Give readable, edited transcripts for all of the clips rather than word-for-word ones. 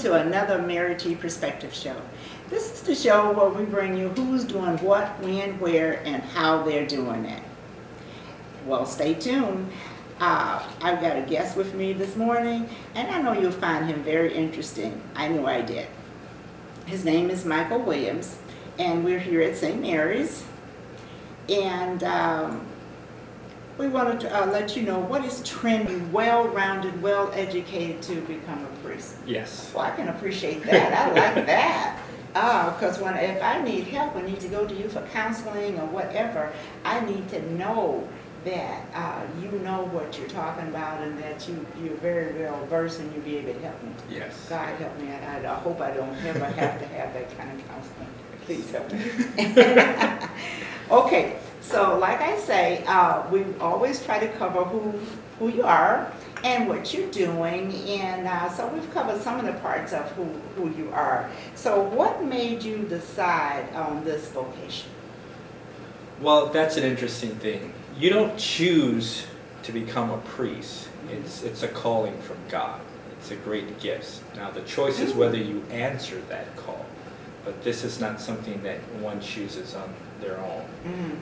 to another Mary T. Perspective Show. This is the show where we bring you who's doing what, when, where, and how they're doing it. Well, stay tuned. I've got a guest with me this morning, and I know you'll find him very interesting. I know I did. His name is Michael Williams, and we're here at St. Mary's. And we wanted to let you know what is trending, well-rounded, well-educated to become a priest. Yes. Well, I can appreciate that. I like that. Because if I need help, I need to go to you for counseling or whatever, I need to know that you know what you're talking about and that you're very well versed and you'll be able to help me. Yes. God help me. I hope I don't ever have to have that kind of counseling. Please help me. Okay, so like I say, we always try to cover who you are and what you're doing, and so we've covered some of the parts of who you are. So what made you decide on this vocation? Well, that's an interesting thing. You don't choose to become a priest. It's a calling from God. It's a great gift. Now the choice is whether you answer that call. But this is not something that one chooses on their own.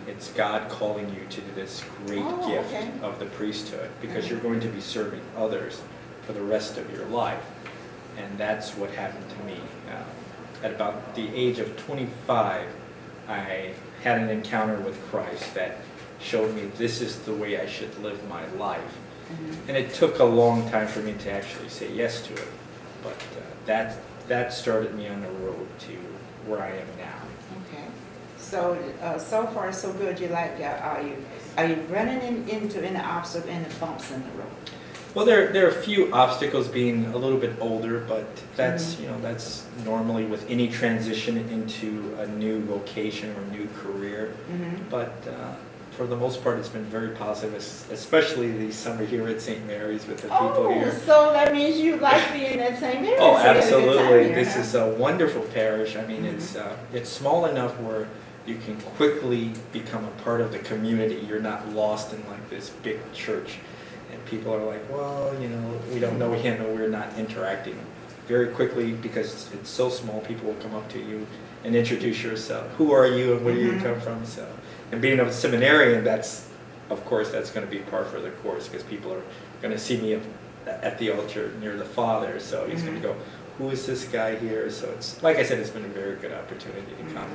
It's God calling you to this great gift of the priesthood, because you're going to be serving others for the rest of your life. And that's what happened to me. At about the age of 25, I had an encounter with Christ that showed me this is the way I should live my life. And it took a long time for me to actually say yes to it. But that started me on the road to where I am now. Okay. So so far so good. You like? Are you running into any obstacles, any bumps in the road? Well, there are a few obstacles being a little bit older, but that's that's normally with any transition into a new vocation or new career. But for the most part, it's been very positive, especially the summer here at St. Mary's with the people here. So that means you like being at St. Mary's. Oh, absolutely. This is a wonderful parish. I mean, it's small enough where you can quickly become a part of the community. You're not lost in like this big church. And people are like, well, we don't know him and we're not interacting. Very quickly, because it's so small, people will come up to you and introduce yourself. Who are you and where do you come from? So, and being a seminarian, of course, that's going to be par for the course, because people are going to see me at the altar near the Father. So he's going to go, who is this guy here? So it's, like I said, it's been a very good opportunity to come.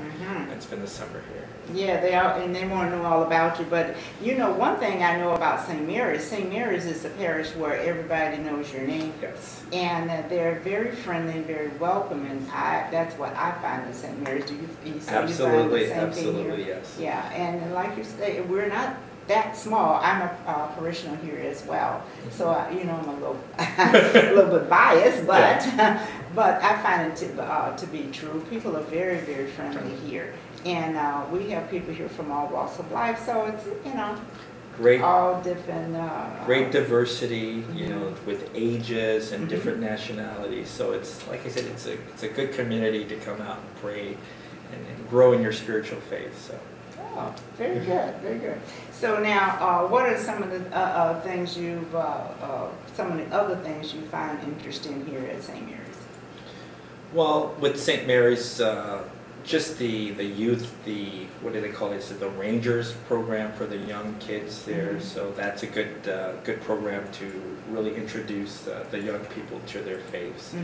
It's been the summer here. Yeah, they are, and they want to know all about you. But one thing I know about St. Mary's is the parish where everybody knows your name. Yes. And they're very friendly and very welcoming. That's what I find at St. Mary's. Do you absolutely, find the same thing here? Yes. Yeah, and like you say, we're not that small. I'm a parishioner here as well, so I'm a little bit biased, but but I find it to be true. People are very, very friendly here, and we have people here from all walks of life. So it's great, all different. Great diversity, with ages and different nationalities. So it's, like I said, it's a good community to come out and pray and grow in your spiritual faith. So. Oh, very good, very good. So now, what are some of the things some of the other things you find interesting here at St. Mary's? Well, with St. Mary's, just the youth, what do they call it? So the Rangers program for the young kids there. So that's a good program to really introduce the young people to their faiths.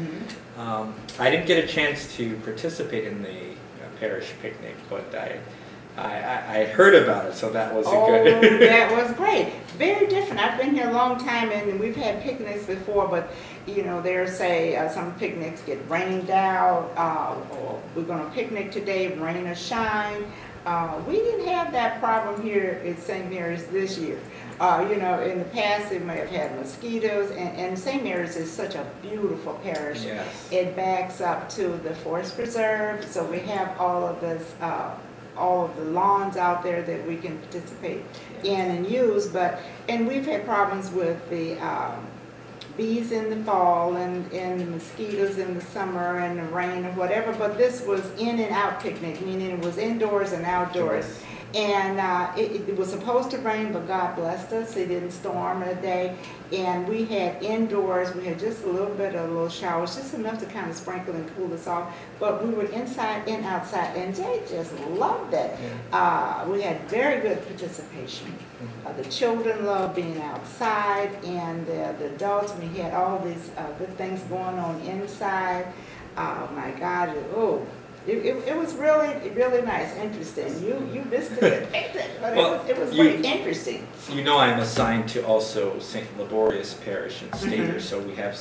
I didn't get a chance to participate in the parish picnic, but I heard about it, so that was good. That was great. Very different. I've been here a long time, and we've had picnics before, but there's some picnics get rained out, or we're going to picnic today, rain or shine. We didn't have that problem here at St. Mary's this year. In the past they may have had mosquitoes, and St. Mary's is such a beautiful parish. Yes. It backs up to the forest preserve, so we have all of this. All of the lawns out there that we can participate in and use, and we've had problems with the bees in the fall and the mosquitoes in the summer and the rain or whatever, but this was in and out picnic, meaning it was indoors and outdoors. And it was supposed to rain, but God blessed us. It didn't storm that day. And we had indoors, we had just a little showers, just enough to kind of sprinkle and cool us off. But we were inside and outside, and Jay just loved it. We had very good participation. The children loved being outside, and the adults, we had all these good things going on inside. Oh my God, it was really nice, interesting. You visited it, but Well, it was very interesting. You know, I'm assigned to also St. Laborious Parish in Stater, so we have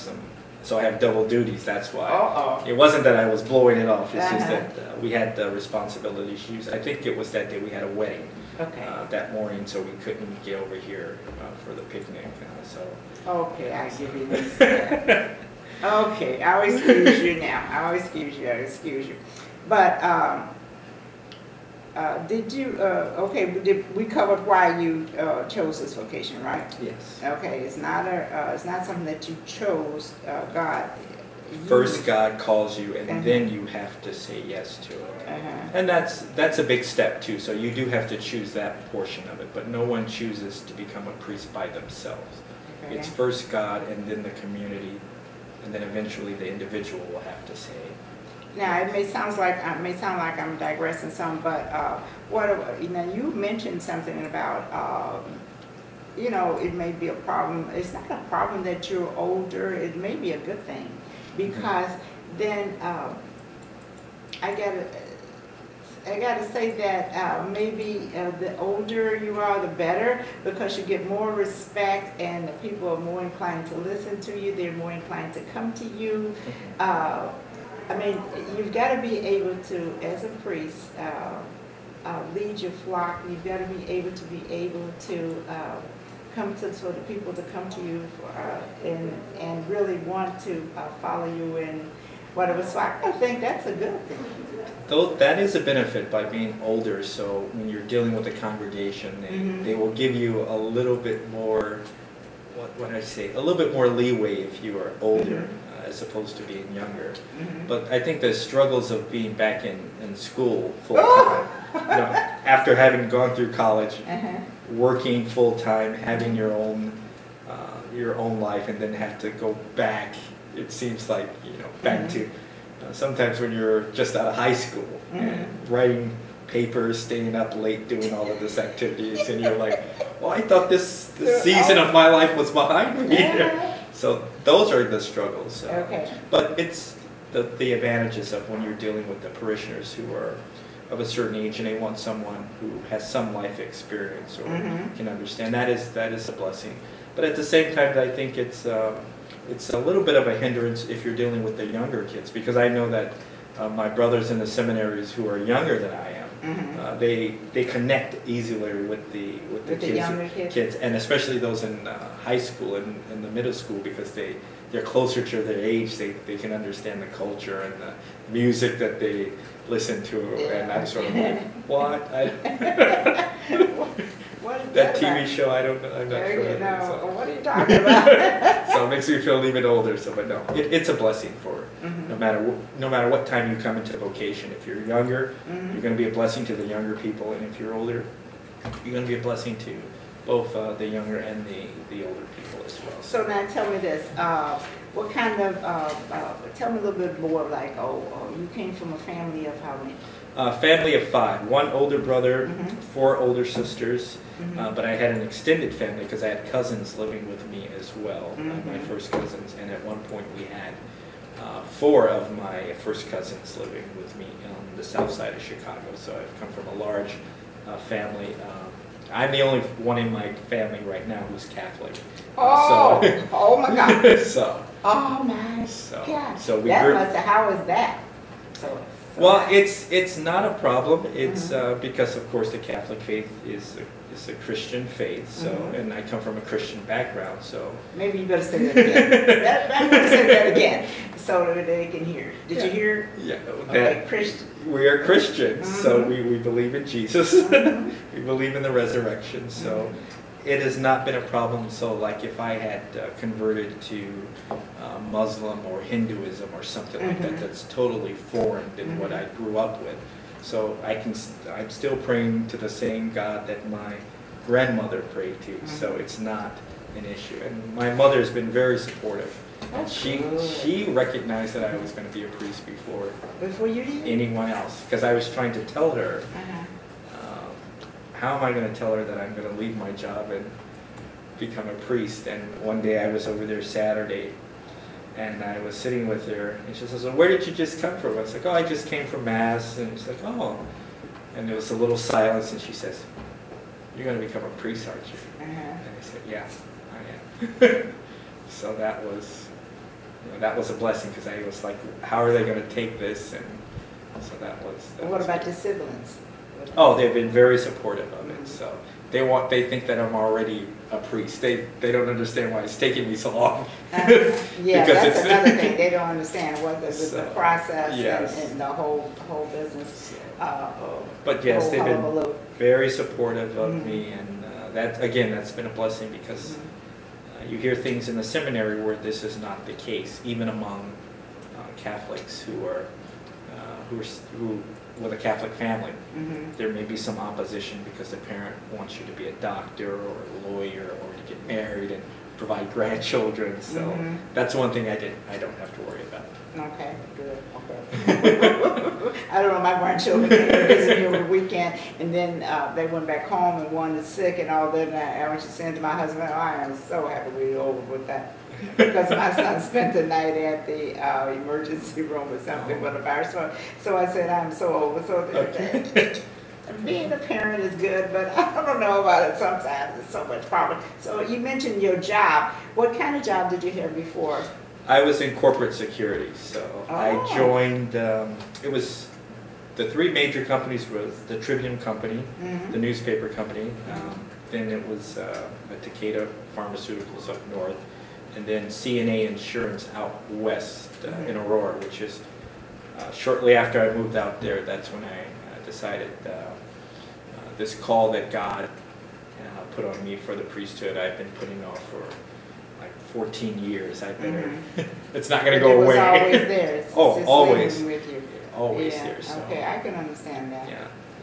so I have double duties, that's why. It wasn't that I was blowing it off, it's just that we had the responsibility issues. I think it was that day we had a wedding that morning, so we couldn't get over here for the picnic. Okay, I give you this. Okay, I'll excuse you now. I'll excuse you. But did you, we covered why you chose this vocation, right? Yes. Okay, it's not something that you chose, God. First God calls you, and then you have to say yes to it. And that's a big step too, so you do have to choose that portion of it, but no one chooses to become a priest by themselves. It's first God, and then the community, and then eventually the individual will have to say. Now it may sound like I'm digressing some, but you mentioned something about it may be a problem. It's not a problem that you're older. It may be a good thing, because then I gotta say that maybe the older you are, the better, because you get more respect, and the people are more inclined to listen to you. They're more inclined to come to you. I mean, you've got to be able to, as a priest, lead your flock. You've got to be able to come to, for the people to come to you and really want to follow you in whatever. So I think that's a good thing. Though that is a benefit by being older, so when you're dealing with a congregation, they will give you a little bit more, what I say, a little bit more leeway if you are older. As opposed to being younger. But I think the struggles of being back in school full time, after having gone through college, working full time, having your own life, and then have to go back, it seems like, back to sometimes when you're just out of high school and writing papers, staying up late, doing all of this activities, and you're like, well, I thought this season of my life was behind me. So those are the struggles. But it's the advantages of when you're dealing with the parishioners who are of a certain age and they want someone who has some life experience or can understand. That is a blessing. But at the same time, I think it's a little bit of a hindrance if you're dealing with the younger kids, because I know that my brothers in the seminaries who are younger than I am, they connect easily with the kids, and especially those in high school and in the middle school, because they're closer to their age. They can understand the culture and the music that they listen to, and I'm sort of like, what? What is that TV show, I'm not sure. So. What are you talking about? So it makes me feel a little bit older. So, but no, it's a blessing for no matter what time you come into vocation. If you're younger, you're going to be a blessing to the younger people, and if you're older, you're going to be a blessing to both the younger and the older people as well. So now tell me this. What kind of, tell me a little bit more, like, you came from a family of how many? Family of 5, 1 older brother, 4 older sisters, but I had an extended family because I had cousins living with me as well, my first cousins, and at one point we had 4 of my first cousins living with me on the south side of Chicago, so I've come from a large family. I'm the only one in my family right now who's Catholic. Oh my God. Oh my God. So we how is that? Well, it's not a problem. It's because, of course, the Catholic faith is a Christian faith. So, and I come from a Christian background. So maybe you better say that again. I better say that again, so that they can hear. Did you hear? Yeah. Okay, Christian. We are Christians, so we believe in Jesus. We believe in the resurrection. So it has not been a problem. So, like, if I had converted to Muslim or Hinduism or something like that, that's totally foreign than what I grew up with. So I'm still praying to the same God that my grandmother prayed to, so it's not an issue. And my mother's been very supportive. And she recognized that I was going to be a priest before you did? anyone else, because I was trying to tell her, how am I going to tell her that I'm going to leave my job and become a priest? And one day I was over there Saturday, and I was sitting with her, and she says, well, where did you just come from? I was like, oh, I just came from Mass. And she's like, oh. And there was a little silence, and she says, you're going to become a priest, aren't you? And I said, yeah, I am. So that was a blessing, because I was like, how are they going to take this? And so that was. What about your siblings? Oh, they've been very supportive of it. So they think that I'm already a priest. They don't understand why it's taking me so long. Yeah, because that's another thing. They don't understand what the process yes. and the whole business. But yes, they've been very supportive of me, and that's been a blessing, because you hear things in the seminary where this is not the case, even among Catholics who with a Catholic family. There may be some opposition because the parent wants you to be a doctor or a lawyer or to get married and provide grandchildren. So that's one thing I don't have to worry about. Okay, good. Okay. I don't know, my grandchildren came to visit me over the weekend, and then they went back home, and one is sick and all that. And I was just saying to my husband, oh, I am so happy we're over with that. Because my son spent the night at the emergency room or something with a virus. So I said, I'm so over. So being a parent is good, but I don't know about it sometimes. There's so much problem. So you mentioned your job. What kind of job did you have before? I was in corporate security. So I joined, it was, the three major companies was the Tribune Company, the newspaper company. Then it was Takeda Pharmaceuticals up north. And then CNA Insurance out west in Aurora, which is shortly after I moved out there, that's when I decided this call that God put on me for the priesthood, I've been putting off for like 14 years. I better, it's not going to go away. It was always there. It's just always. With you. Always there. So. Okay, I can understand that.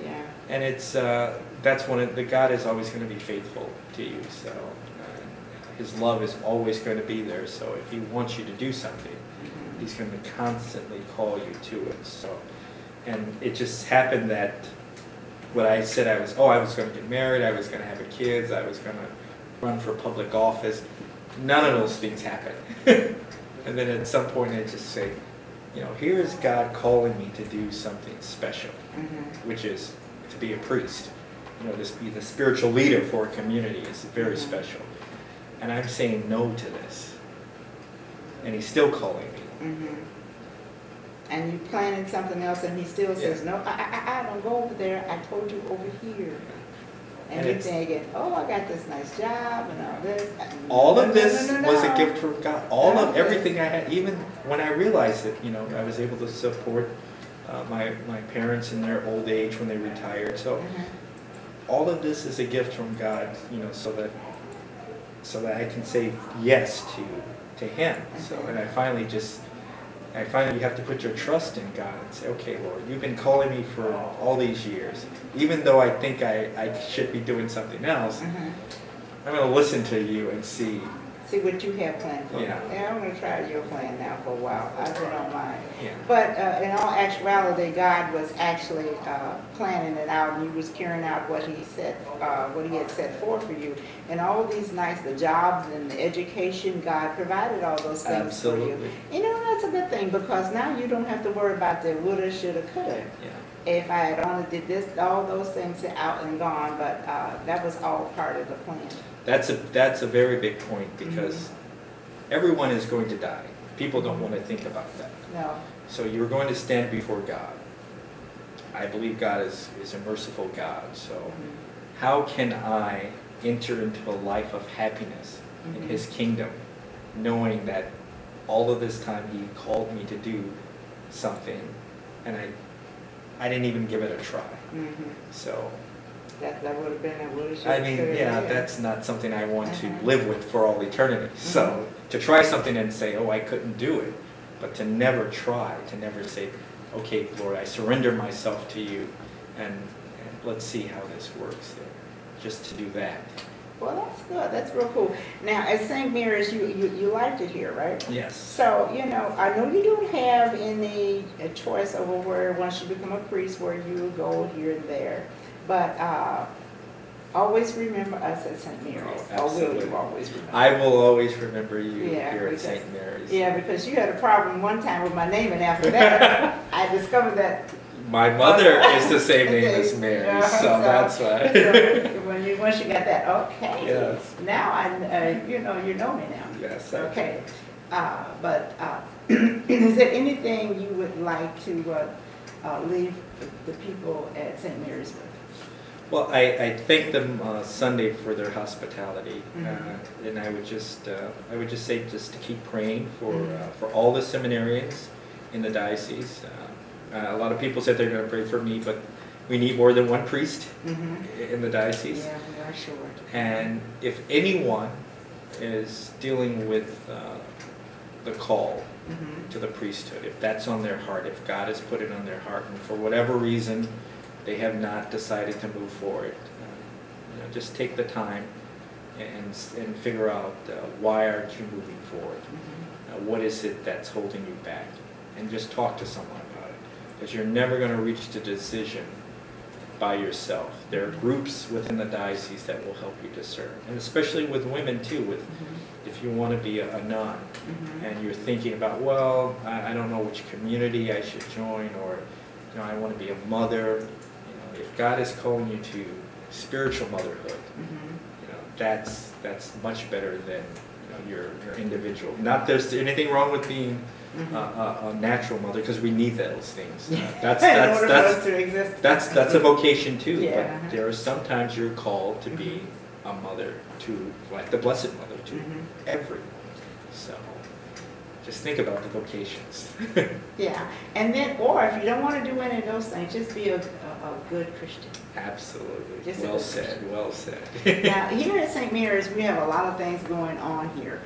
Yeah. And it's, that's the God is always going to be faithful to you. So. His love is always going to be there, so if he wants you to do something, he's going to constantly call you to it. So, and it just happened that what I said I was going to get married, I was going to have a kids, I was going to run for public office. None of those things happened. And then at some point I just say, here is God calling me to do something special, which is to be a priest. To be the spiritual leader for a community is very special. And I'm saying no to this. And he's still calling me. And you planning something else, and he still says, no, I don't go over there. I told you over here. And you're thinking, oh, I got this nice job and all this. All of this was a gift from God. All of everything I had, even when I realized that, I was able to support my parents in their old age when they retired. So all of this is a gift from God, so that I can say yes to him. So, and I finally you have to put your trust in God and say, okay, Lord, you've been calling me for all these years. Even though I think I should be doing something else, I'm going to listen to you and see what you have planned for me. Yeah, I'm going to try your plan now for a while. I've been on mine. But in all actuality, God was actually planning it out, and he was carrying out what he had set forth for you. And all these the jobs and the education, God provided all those things for you. That's a good thing, because now you don't have to worry about the woulda, shoulda, coulda. If I had only did this, all those things out and gone, but that was all part of the plan. That's a very big point, because everyone is going to die. People don't want to think about that. No. So you're going to stand before God. I believe God is a merciful God. So how can I enter into a life of happiness in his kingdom, knowing that all of this time he called me to do something, and I didn't even give it a try. So that would have been a woulda, shoulda, I mean, that's not something I want to live with for all eternity. So to try something and say, oh, I couldn't do it, but to never try, to never say, okay, Lord, I surrender myself to you, and let's see how this works there. Just to do that. Well, that's good. That's real cool. Now, at St. Mary's, you liked it here, right? Yes. So, you know, I know you don't have any choice over where, once you become a priest, where you go here and there. But always remember us at St. Mary's. Oh, absolutely. Or will you always remember? I will always remember you Yeah, here at because- St. Mary's. Yeah, because you had a problem one time with my name, and after that, I discovered that. My mother is the same name as Mary, Yeah, so that's why. So once you got that, okay. Yes. Now you know me now. Yes. I Okay. But is there anything you would like to leave the people at St. Mary's with? Well, I thank them Sunday for their hospitality, Mhm. and I would just say just to keep praying for all the seminarians in the diocese. A lot of people said they're going to pray for me, but we need more than one priest in the diocese. Yeah, we are short. And if anyone is dealing with the call to the priesthood, if that's on their heart, if God has put it on their heart, and for whatever reason they have not decided to move forward, just take the time and figure out why aren't you moving forward? What is it that's holding you back? And just talk to someone about it, because you're never going to reach the decision by yourself. There are groups within the diocese that will help you discern, and especially with women too. If you want to be a nun and you're thinking about, well, I don't know which community I should join, or I want to be a mother. If God is calling you to spiritual motherhood, that's much better than your individual. Not there's anything wrong with being a natural mother, because we need those things. That's a vocation too. Yeah. But there are sometimes you're called to be a mother to, like the Blessed Mother, to everyone. So just think about the vocations. Yeah, and then, or if you don't want to do any of those things, just be a good Christian. Absolutely. Just a Well good said. Well said. Now, here at St. Mary's, we have a lot of things going on here.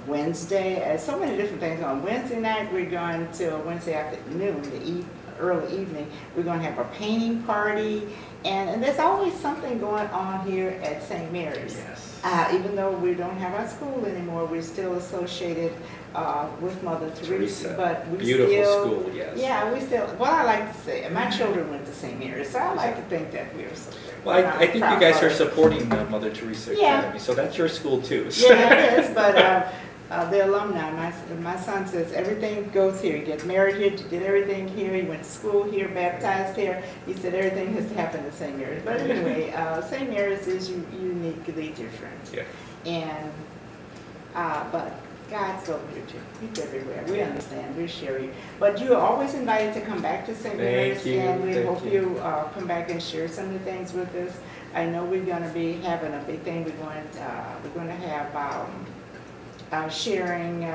Wednesday, so many different things on. Wednesday night, we're going till Wednesday afternoon, early evening, we're going to have a painting party, and there's always something going on here at St. Mary's. Yes. Even though we don't have our school anymore, we're still associated with Mother Teresa, but we Beautiful still, school, yes. yeah, we still, what I like to say, my children went to St. Mary's, so I like to think that we're so Well, I think you guys are supporting Mother Teresa Yeah. Academy, so that's your school too. So. Yeah, it is, but the alumni, my son says everything goes here. He gets married here, did everything here, he went to school here, baptized here. He said everything has happened at St. Mary's. But anyway, St. Mary's is uniquely different. Yeah. And, but God's over here too. He's everywhere. We understand, we share you. But you are always invited to come back to St. Mary's. you, And we thank hope you. you come back and share some of the things with us. I know we're going to be having a big thing. We're going to have sharing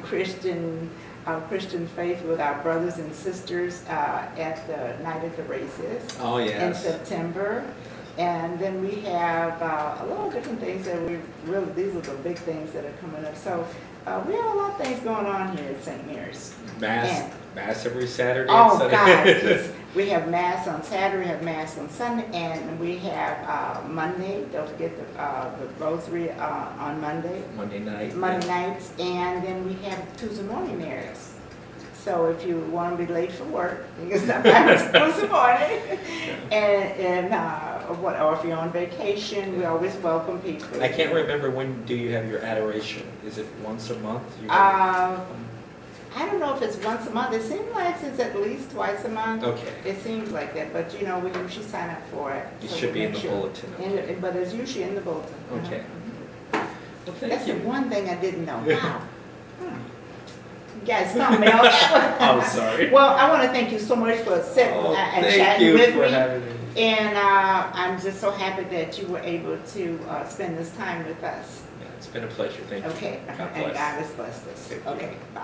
Christian faith with our brothers and sisters at the Night at the Races Oh, in yes. September. And then we have a lot of different things that these are the big things that are coming up. So we have a lot of things going on here at St. Mary's. Mass every Saturday Oh, and Sunday. God, yes. We have Mass on Saturday, we have Mass on Sunday, and we have Monday, don't forget the Rosary on Monday. Monday night. Monday nights, and then we have Tuesday morning Marys. So if you want to be late for work, you can stop by Tuesday morning. Or if you're on vacation, we always welcome people. I can't remember, when do you have your adoration? Is it once a month? I don't know if it's once a month. It seems like it's at least twice a month. Okay. It seems like that, but we usually sign up for it. It so should be in make the sure. bulletin. But it's usually in the bulletin. Okay. Mhm. Well, thank That's you. the one thing I didn't know. Wow. You guys stumped me on that one. I'm sorry. Well, I want to thank you so much for sitting and thank chatting you with for me. having me. And I'm just so happy that you were able to spend this time with us. Yeah, it's been a pleasure. Thank you. Okay. God And bless. God has blessed us. Thank you. Okay. Bye.